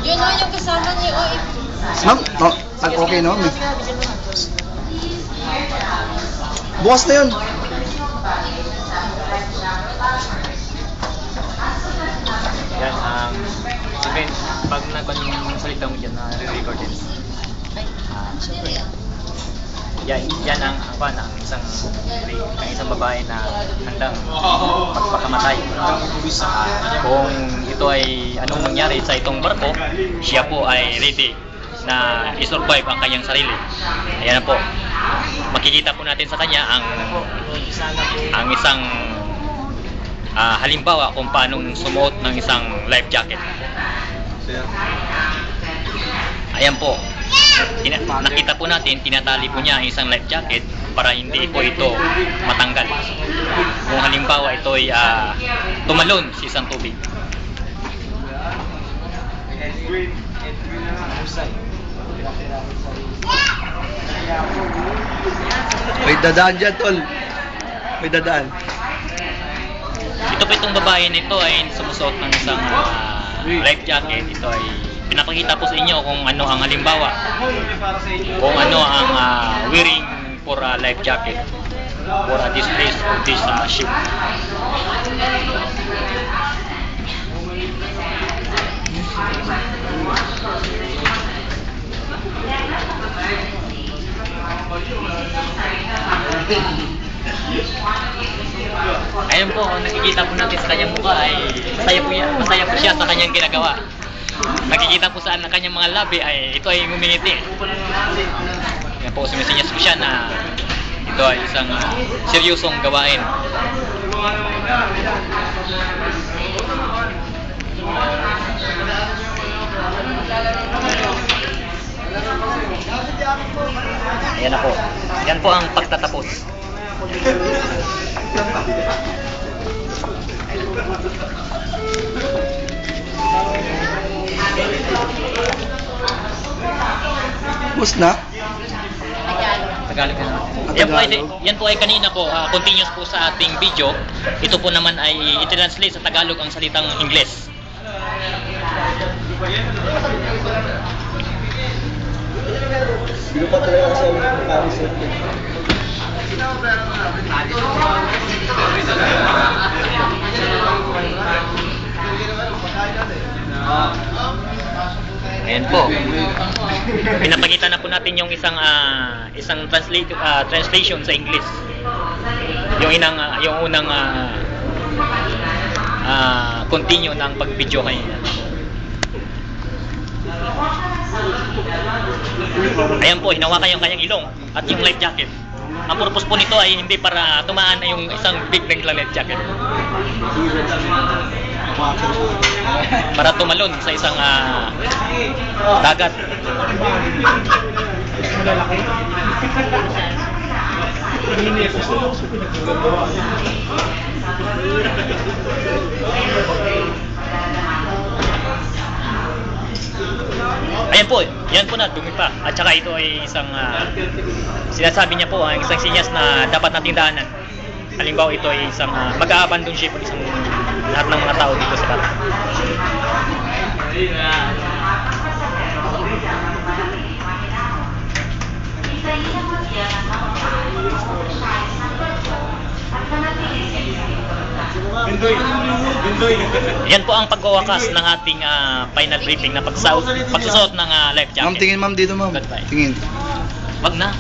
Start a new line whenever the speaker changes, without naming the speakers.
Yun o, yung kasama niyo. O,
Ma'am, okay no? Bukas na yun.
Yan, sabihin, pag salita mo dyan, re-record din. Yan ang isang babae na handang magpakamatay. Kung ito ay anong mangyari sa itong barko, siya po ay ready na i-survive ang kanyang sarili. Ayan na po. Makikita po natin sa kanya ang isang halimbawa kung paanong sumuot ng isang life jacket. Ayan po. Nakita po natin, tinatali po niya ang isang life jacket para hindi po ito matanggal. Kung halimbawa ito ay tumalon sa isang tubig.
May dadaan dyan, tol. May dadaan.
Ito po itong babae nito ay sumusuot ng isang life jacket. Ito ay pinapakita po sa inyo kung ano ang halimbawa, kung ano ang wearing for a life jacket for a display of this ship. Ayun po, nakikita po natin sa kanyang mukha ay masaya po siya sa kanyang ginagawa. Nakikita po saan ang kanyang mga labi ay ito ay ngumingiti. Yan po, sumisinyas po siya na ito ay isang seryosong gawain. Ayan na po. Yan po ang pagtatapos.
Bus na?
Tagalog na natin. Yan po ay kanina po, continuous po sa ating video. Ito po naman ay i-translate sa Tagalog ang salitang Ingles. Ayan po. Pinapakita na po natin yung isang translation sa English. Yung unang continue ng pag-video kanina. Ayan po, hinawakan yung kanyang ilong at yung life jacket. Ang purpose po nito ay hindi para tumaan na yung isang big na life jacket. Para tumalon sa isang dagat. Ayan po, yan po na, dumi pa. At saka ito ay isang, sinasabi niya po, ang isang sinyas na dapat nating daanan. Halimbawa ito ay isang mag-a-abandon ship o isang lahat ng mga tao dito sa barko. Yan po ang pagwawakas ng ating final briefing na pagsusuot ng life jacket.
Ma'am, tingin ma'am dito, ma'am.
Goodbye.
Tingin.
Wag na.